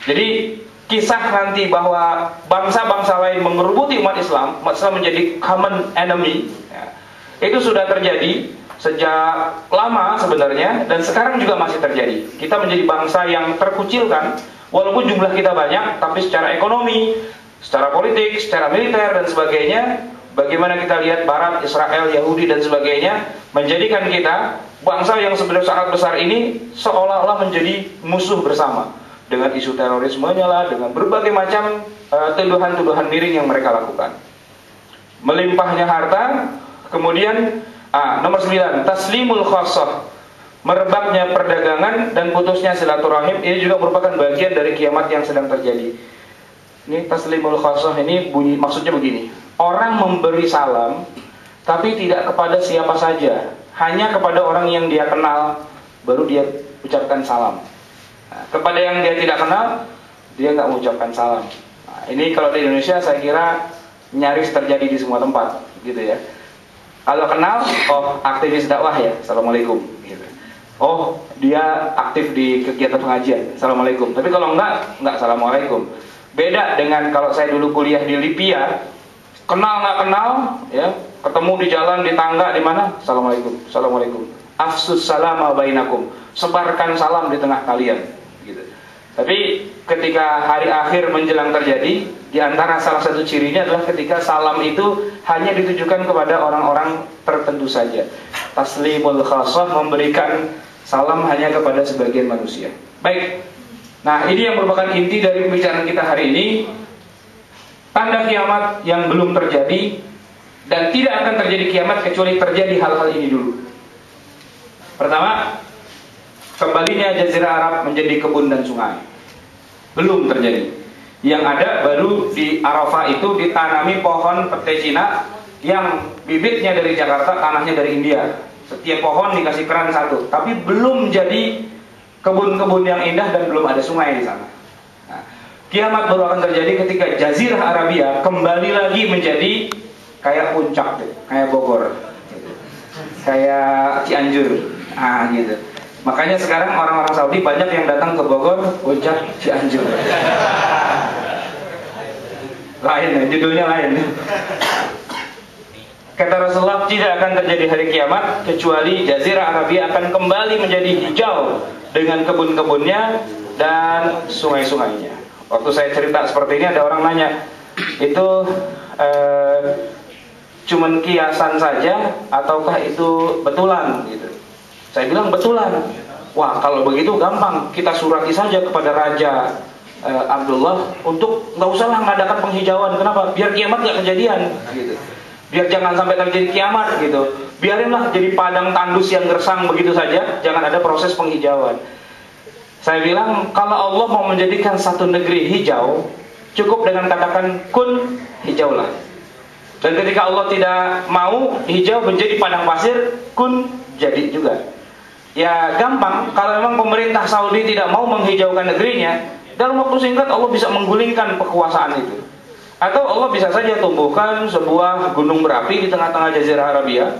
Jadi kisah nanti bahwa bangsa-bangsa lain mengerubuti umat Islam menjadi common enemy, ya, itu sudah terjadi sejak lama sebenarnya, dan sekarang juga masih terjadi. Kita menjadi bangsa yang terkucilkan, walaupun jumlah kita banyak, tapi secara ekonomi, secara politik, secara militer dan sebagainya, bagaimana kita lihat Barat, Israel, Yahudi dan sebagainya, menjadikan kita bangsa yang sebenarnya sangat besar ini seolah-olah menjadi musuh bersama. Dengan isu terorismenya lah, dengan berbagai macam tuduhan-tuduhan miring yang mereka lakukan. Melimpahnya harta, kemudian nomor 9, taslimul khassah, merebaknya perdagangan dan putusnya silaturahim. Ini juga merupakan bagian dari kiamat yang sedang terjadi. Ini taslimul khassah ini maksudnya begini. Orang memberi salam tapi tidak kepada siapa saja, hanya kepada orang yang dia kenal baru dia ucapkan salam. Nah, kepada yang dia tidak kenal dia nggak mengucapkan salam. Nah, ini kalau di Indonesia saya kira nyaris terjadi di semua tempat, gitu ya. Kalau kenal, oh aktivis dakwah ya, assalamualaikum. Gitu. Oh dia aktif di kegiatan pengajian, assalamualaikum. Tapi kalau enggak assalamualaikum. Beda dengan kalau saya dulu kuliah di Libya, kenal nggak kenal, ya, ketemu di jalan, di tangga, di mana, assalamualaikum, assalamualaikum. Afsus salama bainakum, sebarkan salam di tengah kalian. Gitu. Tapi ketika hari akhir menjelang terjadi, di antara salah satu cirinya adalah ketika salam itu hanya ditujukan kepada orang-orang tertentu saja. Taslimul khassah, memberikan salam hanya kepada sebagian manusia. Baik. Nah, ini yang merupakan inti dari pembicaraan kita hari ini. Tanda kiamat yang belum terjadi, dan tidak akan terjadi kiamat kecuali terjadi hal-hal ini dulu. Pertama, kembalinya Jazirah Arab menjadi kebun dan sungai. Belum terjadi. Yang ada baru di Arafah itu ditanami pohon pete Cina yang bibitnya dari Jakarta, tanahnya dari India. Setiap pohon dikasih keran satu, tapi belum jadi kebun-kebun yang indah dan belum ada sungai di sana. Nah, kiamat baru akan terjadi ketika Jazirah Arabia kembali lagi menjadi kayak puncak, kayak Bogor, gitu. Kayak Cianjur, gitu. Makanya sekarang orang-orang Saudi banyak yang datang ke Bogor, puncak Cianjur. Lain ya, judulnya lain. Kata Rasulullah, tidak akan terjadi hari kiamat kecuali Jazirah Arabia akan kembali menjadi hijau dengan kebun-kebunnya dan sungai-sungainya. Waktu saya cerita seperti ini ada orang nanya, itu cuman kiasan saja ataukah itu betulan gitu. Saya bilang betulan. Wah, kalau begitu gampang, kita surati saja kepada Raja Abdullah untuk nggak usahlah mengadakan penghijauan. Kenapa? Biar kiamat nggak kejadian gitu. Biar jangan sampai terjadi kiamat gitu. Biarinlah jadi padang tandus yang gersang begitu saja, jangan ada proses penghijauan. Saya bilang, kalau Allah mau menjadikan satu negeri hijau, cukup dengan katakan kun, hijaulah. Dan ketika Allah tidak mau hijau menjadi padang pasir, kun, jadi juga. Ya gampang, kalau memang pemerintah Saudi tidak mau menghijaukan negerinya, dalam waktu singkat Allah bisa menggulingkan kekuasaan itu. Atau Allah bisa saja tumbuhkan sebuah gunung berapi di tengah-tengah Jazirah Arabia,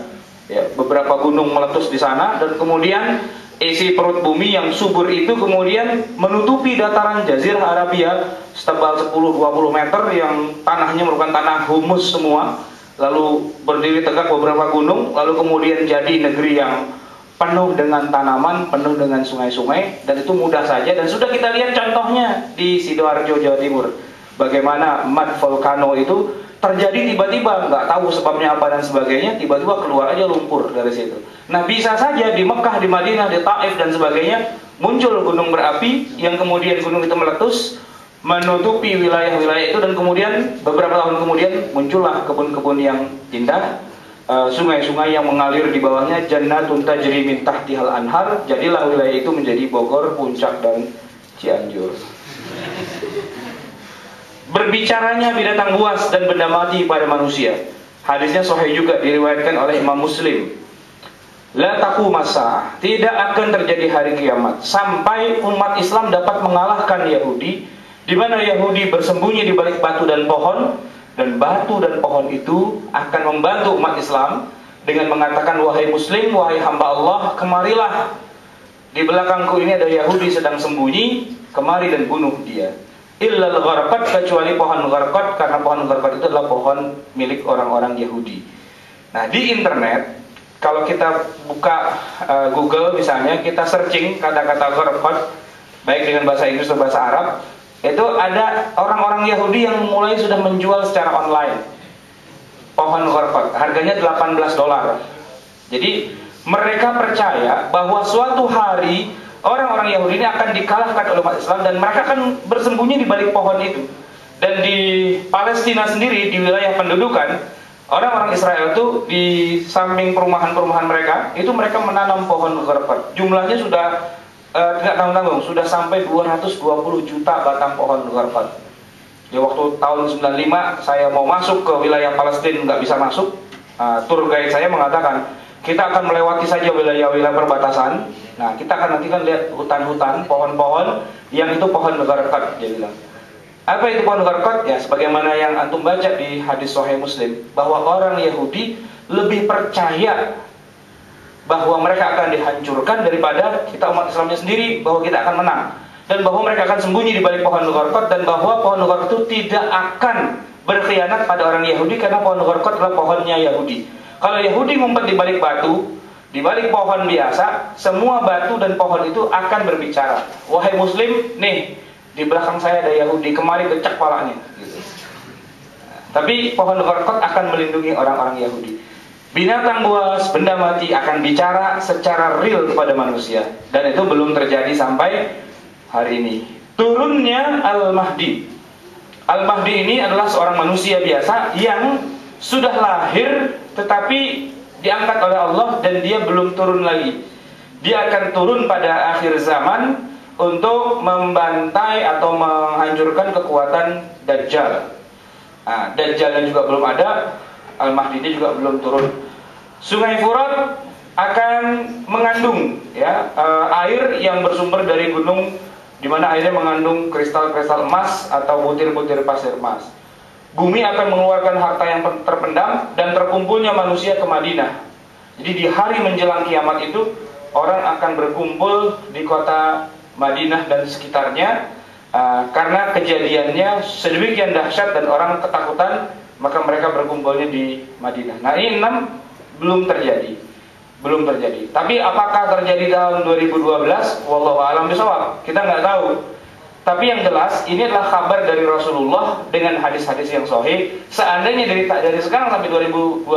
ya, beberapa gunung meletus di sana, dan kemudian isi perut bumi yang subur itu kemudian menutupi dataran Jazirah Arabia setebal 10-20 meter yang tanahnya merupakan tanah humus semua, lalu berdiri tegak beberapa gunung, lalu kemudian jadi negeri yang penuh dengan tanaman, penuh dengan sungai-sungai, dan itu mudah saja, dan sudah kita lihat contohnya di Sidoarjo, Jawa Timur. Bagaimana mud volcano itu terjadi tiba-tiba, nggak tahu sebabnya apa dan sebagainya, tiba-tiba keluar aja lumpur dari situ. Nah, bisa saja di Mekah, di Madinah, di Taif dan sebagainya muncul gunung berapi yang kemudian gunung itu meletus menutupi wilayah-wilayah itu, dan kemudian beberapa tahun kemudian muncullah kebun-kebun yang indah, sungai-sungai yang mengalir di bawahnya, jannatun tajri min tahtihal anhar. Jadilah wilayah itu menjadi Bogor, Puncak dan Cianjur. berbicaranya binatang buas dan benda mati pada manusia. Hadisnya sahih juga, diriwayatkan oleh Imam Muslim. La taquma sa'ah, tidak akan terjadi hari kiamat sampai umat Islam dapat mengalahkan Yahudi, di mana Yahudi bersembunyi di balik batu dan pohon, dan batu dan pohon itu akan membantu umat Islam dengan mengatakan, wahai Muslim, wahai hamba Allah, kemarilah, di belakangku ini ada Yahudi sedang sembunyi, kemari dan bunuh dia. Illal gharqad, kecuali pohon gharqad, karena pohon gharqad itu adalah pohon milik orang-orang Yahudi. Nah, di internet, kalau kita buka Google misalnya, kita searching kata-kata gharqad, baik dengan bahasa Inggris atau bahasa Arab, itu ada orang-orang Yahudi yang mulai sudah menjual secara online pohon gharqad, harganya $18. Jadi mereka percaya bahwa suatu hari orang-orang Yahudi ini akan dikalahkan oleh umat Islam, dan mereka akan bersembunyi di balik pohon itu. Dan di Palestina sendiri, di wilayah pendudukan, orang-orang Israel itu di samping perumahan-perumahan mereka, itu mereka menanam pohon gharqad. Jumlahnya sudah tidak tanggung-tanggung, sudah sampai 220 juta batang pohon gharqad. Di waktu tahun 95 saya mau masuk ke wilayah Palestina, nggak bisa masuk. Tour guide saya mengatakan, kita akan melewati saja wilayah-wilayah perbatasan. Nah, kita akan nanti kan lihat hutan-hutan, pohon-pohon yang itu pohon gharqad, dia bilang. Apa itu pohon gharqad? Ya, sebagaimana yang antum baca di hadis Sahih Muslim, bahwa orang Yahudi lebih percaya bahwa mereka akan dihancurkan daripada kita umat Islamnya sendiri, bahwa kita akan menang, dan bahwa mereka akan sembunyi di balik pohon gharqad, dan bahwa pohon gharqad itu tidak akan berkhianat pada orang Yahudi, karena pohon gharqad adalah pohonnya Yahudi. Kalau Yahudi ngumpet di balik batu, di balik pohon biasa, semua batu dan pohon itu akan berbicara. Wahai Muslim, nih di belakang saya ada Yahudi, kemari becak palanya. Gitu. Tapi pohon gharqad akan melindungi orang-orang Yahudi. Binatang buas, benda mati akan bicara secara real kepada manusia, dan itu belum terjadi sampai hari ini. Turunnya Al-Mahdi. Al-Mahdi ini adalah seorang manusia biasa yang sudah lahir tetapi diangkat oleh Allah, dan dia belum turun lagi. Dia akan turun pada akhir zaman untuk membantai atau menghancurkan kekuatan Dajjal. Nah, Dajjalnya juga belum ada, Al-Mahdi juga belum turun. Sungai Furat akan mengandung air yang bersumber dari gunung, di mana airnya mengandung kristal-kristal emas atau butir-butir pasir emas. Bumi akan mengeluarkan harta yang terpendam, dan terkumpulnya manusia ke Madinah. Jadi di hari menjelang kiamat itu, orang akan berkumpul di kota Madinah dan sekitarnya, karena kejadiannya sedemikian dahsyat dan orang ketakutan, maka mereka berkumpulnya di Madinah. Nah, ini 6 belum terjadi. Tapi apakah terjadi tahun 2012? Wallahu a'lam bishawab. Kita nggak tahu. Tapi yang jelas, ini adalah kabar dari Rasulullah dengan hadis-hadis yang sahih. Seandainya dari sekarang sampai 2012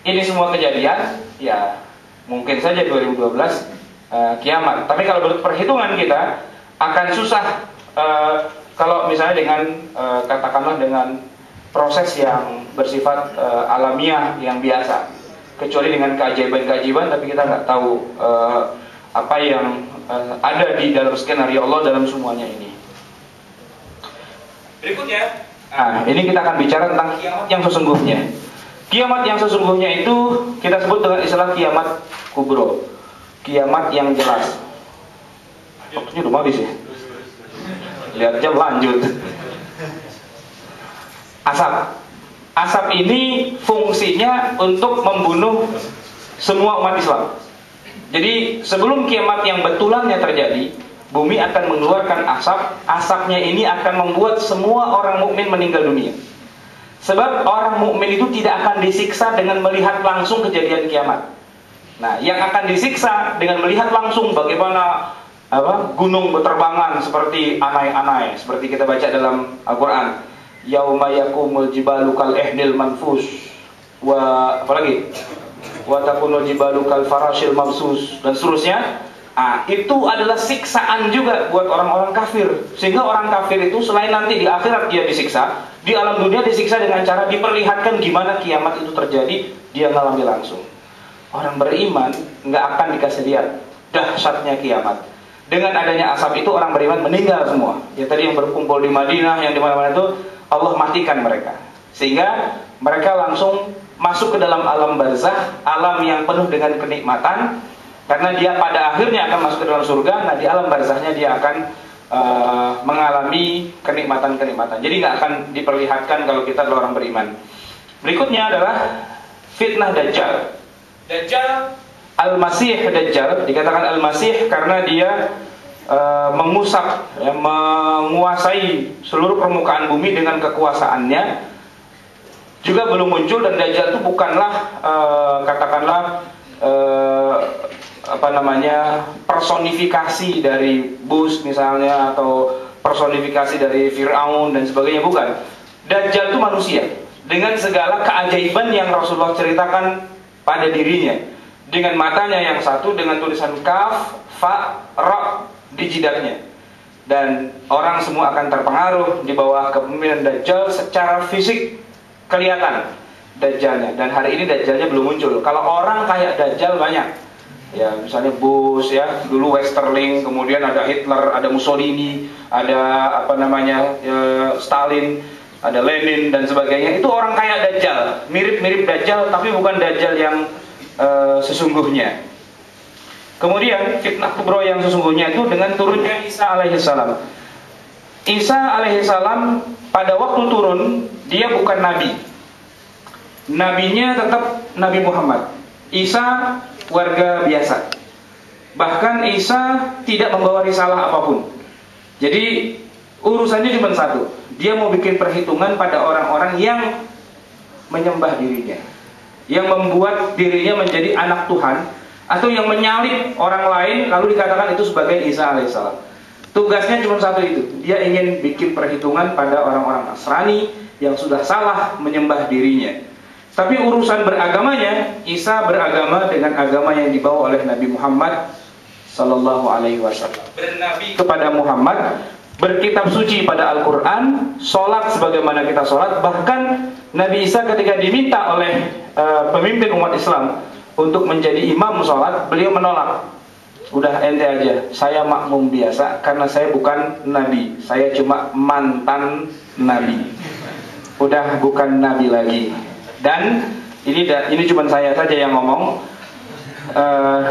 ini semua kejadian, ya mungkin saja 2012 kiamat. Tapi kalau menurut perhitungan kita akan susah kalau misalnya dengan katakanlah dengan proses yang bersifat alamiah yang biasa, kecuali dengan keajaiban-keajaiban, tapi kita nggak tahu apa yang ada di dalam skenario Allah dalam semuanya ini. Berikutnya, ini kita akan bicara tentang kiamat yang sesungguhnya. Kiamat yang sesungguhnya itu kita sebut dengan istilah kiamat kubro, kiamat yang jelas. Waktunya udah habis ya. Lihat jam, lanjut. Asap ini fungsinya untuk membunuh semua umat Islam. Jadi sebelum kiamat yang betulannya terjadi, bumi akan mengeluarkan asap. Asapnya ini akan membuat semua orang mukmin meninggal dunia. Sebab orang mukmin itu tidak akan disiksa dengan melihat langsung kejadian kiamat. Nah, yang akan disiksa dengan melihat langsung bagaimana gunung berterbangan seperti anai-anai, seperti kita baca dalam Al-Quran. Yauma yakumul jibalu kal ihnil manfus wa apalagi? Wa takunul jibalu kal farashil mabsus, dan seterusnya. Itu adalah siksaan juga buat orang-orang kafir. Sehingga orang kafir itu selain nanti di akhirat dia disiksa, di alam dunia disiksa dengan cara diperlihatkan gimana kiamat itu terjadi, dia ngalami langsung. Orang beriman nggak akan dikasih lihat dahsyatnya kiamat. Dengan adanya asap itu orang beriman meninggal semua. Ya tadi yang berkumpul di Madinah, yang di mana-mana itu Allah matikan mereka. Sehingga mereka langsung masuk ke dalam alam barzakh, alam yang penuh dengan kenikmatan. Karena dia pada akhirnya akan masuk ke dalam surga. Nah di alam barzakhnya dia akan mengalami kenikmatan-kenikmatan. Jadi nggak akan diperlihatkan kalau kita adalah orang beriman. Berikutnya adalah fitnah Dajjal. Dajjal, Al-Masih Dajjal, dikatakan Al-Masih karena dia mengusap, ya, menguasai seluruh permukaan bumi dengan kekuasaannya. Juga belum muncul, dan Dajjal itu bukanlah katakanlah personifikasi dari Bush misalnya, atau personifikasi dari Fir'aun dan sebagainya, bukan. Dajjal itu manusia dengan segala keajaiban yang Rasulullah ceritakan pada dirinya. Dengan matanya yang satu, dengan tulisan kaf, fa, ra di jidatnya. Dan orang semua akan terpengaruh di bawah kepemimpinan Dajjal. Secara fisik kelihatan Dajjalnya. Dan hari ini Dajjalnya belum muncul. Kalau orang kayak Dajjal banyak. Ya, misalnya Bush, ya, dulu Westerling, kemudian ada Hitler, ada Mussolini, ada Stalin, ada Lenin dan sebagainya. Itu orang kayak Dajjal, mirip-mirip Dajjal, tapi bukan Dajjal yang sesungguhnya. Kemudian fitnah kubro yang sesungguhnya itu dengan turunnya Isa alaihissalam. Isa alaihissalam pada waktu turun dia bukan nabi. Nabinya tetap Nabi Muhammad. Isa warga biasa. Bahkan Isa tidak membawa risalah apapun. Jadi urusannya cuma satu. Dia mau bikin perhitungan pada orang-orang yang menyembah dirinya, yang membuat dirinya menjadi anak Tuhan, atau yang menyalib orang lain lalu dikatakan itu sebagai Isa alaihissalam. Tugasnya cuma satu itu. Dia ingin bikin perhitungan pada orang-orang Nasrani yang sudah salah menyembah dirinya. Tapi urusan beragamanya, Isa beragama dengan agama yang dibawa oleh Nabi Muhammad sallallahu alaihi wasallam. Bernabi kepada Muhammad, berkitab suci pada Al-Quran, sholat sebagaimana kita sholat. Bahkan Nabi Isa ketika diminta oleh pemimpin umat Islam untuk menjadi imam sholat, beliau menolak. Udah ente aja, saya makmum biasa karena saya bukan nabi, saya cuma mantan nabi. Udah bukan nabi lagi. Dan ini cuma saya saja yang ngomong.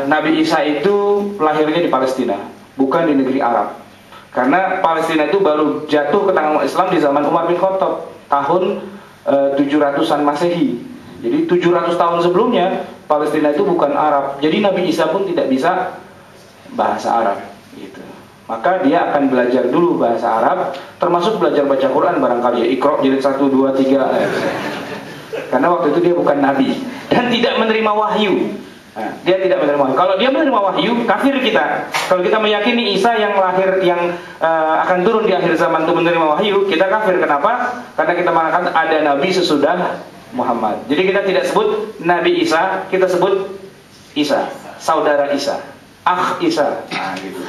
Nabi Isa itu lahirnya di Palestina, bukan di negeri Arab. Karena Palestina itu baru jatuh ke tangan umat Islam di zaman Umar bin Khattab tahun 700-an Masehi. Jadi 700 tahun sebelumnya Palestina itu bukan Arab. Jadi Nabi Isa pun tidak bisa bahasa Arab gitu. Maka dia akan belajar dulu bahasa Arab, termasuk belajar baca Quran barangkali ya, Iqra jilid 1, 2, 3. Karena waktu itu dia bukan nabi dan tidak menerima wahyu. Nah, dia tidak menerima wahyu. Kalau dia menerima wahyu, kafir kita. Kalau kita meyakini Isa yang lahir, yang akan turun di akhir zaman itu menerima wahyu, kita kafir. Kenapa? Karena kita mengatakan ada nabi sesudah Muhammad. Jadi kita tidak sebut Nabi Isa, kita sebut Isa, saudara Isa, Isa. Nah, gitu.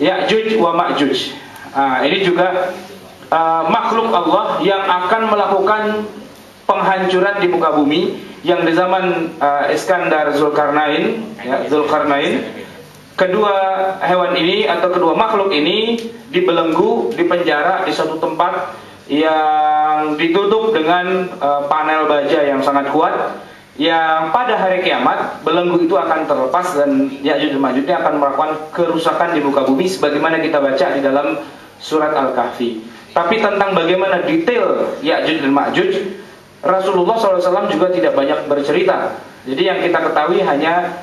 Ya'juj wa Ma'juj. Nah, ini juga makhluk Allah yang akan melakukan penghancuran di muka bumi, yang di zaman Iskandar Zulkarnain, ya, Zulkarnain. Kedua hewan ini atau kedua makhluk ini dibelenggu, dipenjara di suatu tempat yang ditutup dengan panel baja yang sangat kuat, yang pada hari kiamat belenggu itu akan terlepas dan Ya'juj dan Ma'juj akan melakukan kerusakan di muka bumi sebagaimana kita baca di dalam surat Al-Kahfi. Tapi tentang bagaimana detail Ya'juj dan Ma'juj, Rasulullah SAW juga tidak banyak bercerita. Jadi yang kita ketahui hanya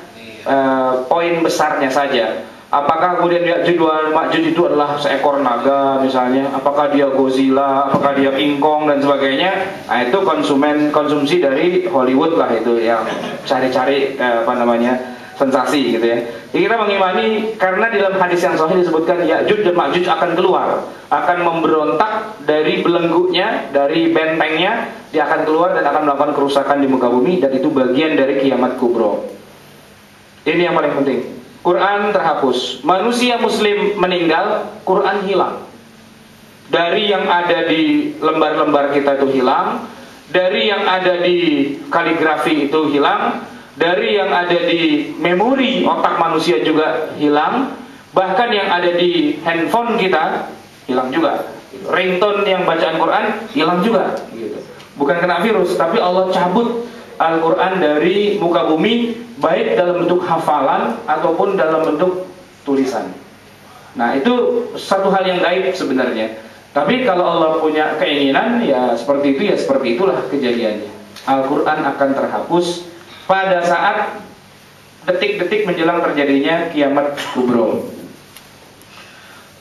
poin besarnya saja. Apakah kemudian Ya'juj dan Ma'juj itu adalah seekor naga misalnya, apakah dia Godzilla, apakah dia King Kong dan sebagainya. Nah, itu konsumsi dari Hollywood lah, itu yang cari-cari sensasi gitu ya. Jadi kita mengimani karena di dalam hadis yang sahih disebutkan Ya'juj dan Ma'juj akan keluar, akan memberontak dari belenggunya, dari bentengnya, dia akan keluar dan akan melakukan kerusakan di muka bumi, dan itu bagian dari kiamat kubro. Ini yang paling penting. Quran terhapus, manusia muslim meninggal, Quran hilang. Dari yang ada di lembar-lembar kita itu hilang, dari yang ada di kaligrafi itu hilang, dari yang ada di memori otak manusia juga hilang, bahkan yang ada di handphone kita hilang juga. Ringtone yang bacaan Quran hilang juga gitu. Bukan kena virus, tapi Allah cabut Al-Quran dari muka bumi, baik dalam bentuk hafalan ataupun dalam bentuk tulisan. Nah, itu satu hal yang gaib sebenarnya. Tapi kalau Allah punya keinginan, ya seperti itu, ya seperti itulah kejadiannya. Al-Quran akan terhapus pada saat detik-detik menjelang terjadinya kiamat kubro.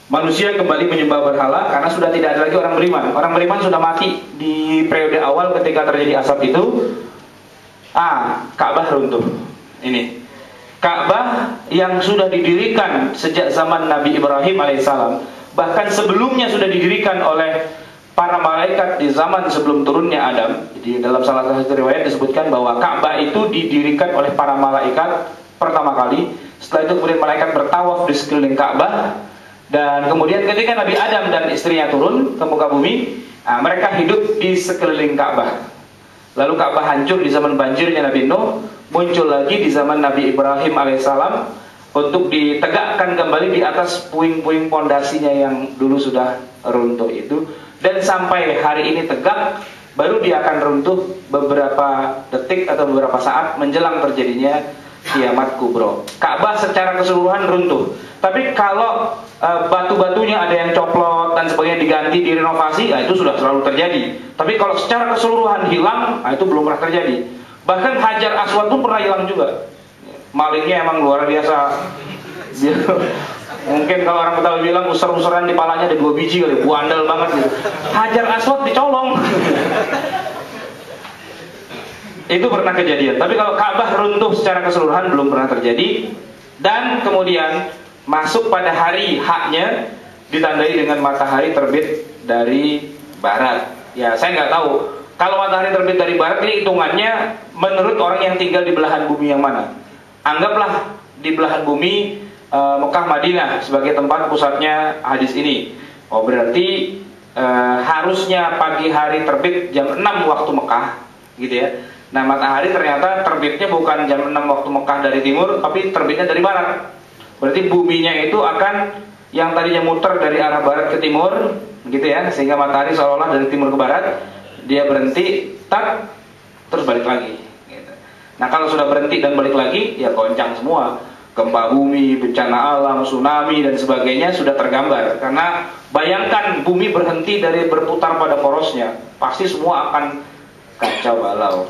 Manusia kembali menyembah berhala karena sudah tidak ada lagi orang beriman. Orang beriman sudah mati di periode awal ketika terjadi asap itu. Ka'bah runtuh. Ini Ka'bah yang sudah didirikan sejak zaman Nabi Ibrahim alaihissalam, bahkan sebelumnya sudah didirikan oleh para malaikat di zaman sebelum turunnya Adam. Jadi dalam salah satu riwayat disebutkan bahwa Ka'bah itu didirikan oleh para malaikat pertama kali. Setelah itu kemudian malaikat bertawaf di sekeliling Ka'bah. Dan kemudian ketika Nabi Adam dan istrinya turun ke muka bumi, mereka hidup di sekeliling Ka'bah. Lalu Ka'bah hancur di zaman banjirnya Nabi Nuh, muncul lagi di zaman Nabi Ibrahim alaihissalam untuk ditegakkan kembali di atas puing-puing pondasinya yang dulu sudah runtuh itu. Dan sampai hari ini tegak, baru dia akan runtuh beberapa detik atau beberapa saat menjelang terjadinya kiamat kubro. Ka'bah secara keseluruhan runtuh. Tapi kalau batu-batunya ada yang coplot dan sebagainya diganti, direnovasi, itu sudah selalu terjadi. Tapi kalau secara keseluruhan hilang, itu belum pernah terjadi. Bahkan Hajar Aswad pun pernah hilang juga. Malingnya emang luar biasa. Mungkin kalau orang Betawi bilang usar-usaran di palanya ada 2 biji kali, buandal banget gitu. Hajar Aswad dicolong. Itu pernah kejadian. Tapi kalau Ka'bah runtuh secara keseluruhan belum pernah terjadi. Dan kemudian masuk pada hari haknya ditandai dengan matahari terbit dari barat. Ya, saya nggak tahu. Kalau matahari terbit dari barat ini hitungannya menurut orang yang tinggal di belahan bumi yang mana. Anggaplah di belahan bumi Mekah Madinah sebagai tempat pusatnya hadis ini. Oh, berarti harusnya pagi hari terbit jam 6 waktu Mekah, gitu ya. Nah, matahari ternyata terbitnya bukan jam 6 waktu Mekah dari timur, tapi terbitnya dari barat. Berarti buminya itu akan yang tadinya muter dari arah barat ke timur, gitu ya, sehingga matahari seolah-olah dari timur ke barat, dia berhenti, tak, terus balik lagi. Gitu. Nah, kalau sudah berhenti dan balik lagi, ya goncang semua. Gempa bumi, bencana alam, tsunami dan sebagainya sudah tergambar. Karena bayangkan bumi berhenti dari berputar pada porosnya, pasti semua akan kacau balau.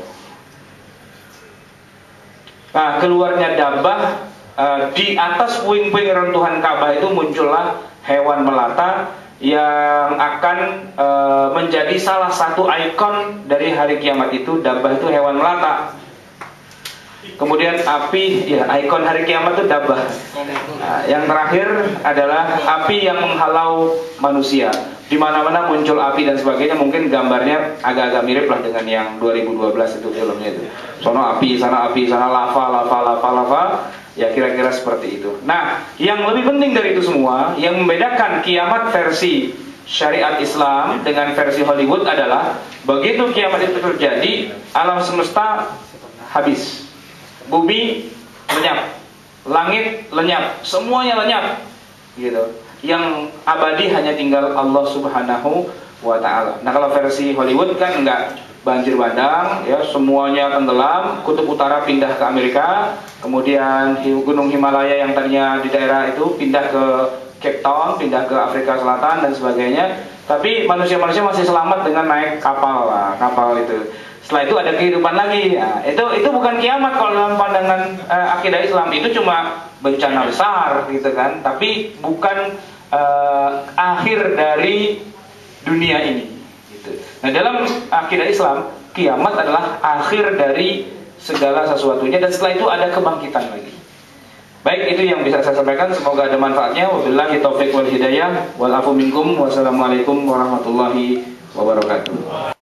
Nah, keluarnya Dabbah. Di atas puing-puing runtuhan Ka'bah itu muncullah hewan melata yang akan menjadi salah satu ikon dari hari kiamat itu. Dabbah itu hewan melata. Kemudian api, ya, ikon hari kiamat itu Dabbah. Yang terakhir adalah api yang menghalau manusia. Di mana-mana muncul api dan sebagainya. Mungkin gambarnya agak-agak mirip lah dengan yang 2012 itu filmnya itu. Sono api, sana lava. Ya, kira-kira seperti itu. Nah, yang lebih penting dari itu semua, yang membedakan kiamat versi syariat Islam dengan versi Hollywood adalah begitu kiamat itu terjadi, alam semesta habis. Bumi lenyap, langit lenyap, semuanya lenyap. Gitu. Yang abadi hanya tinggal Allah Subhanahu wa taala. Nah, kalau versi Hollywood kan enggak, banjir bandang, ya, semuanya tenggelam, kutub utara pindah ke Amerika, kemudian gunung Himalaya yang tadinya di daerah itu pindah ke Cape Town, pindah ke Afrika Selatan dan sebagainya. Tapi manusia-manusia masih selamat dengan naik kapal, kapal itu. Setelah itu ada kehidupan lagi. Nah, itu bukan kiamat kalau dalam pandangan akidah Islam, itu cuma bencana besar, gitu kan. Tapi bukan akhir dari dunia ini. Nah, dalam akidah Islam, kiamat adalah akhir dari segala sesuatunya, dan setelah itu ada kebangkitan lagi. Baik, itu yang bisa saya sampaikan. Semoga ada manfaatnya. Wabillahi taufiq wal hidayah. Wal afu minkum. Wassalamualaikum warahmatullahi wabarakatuh.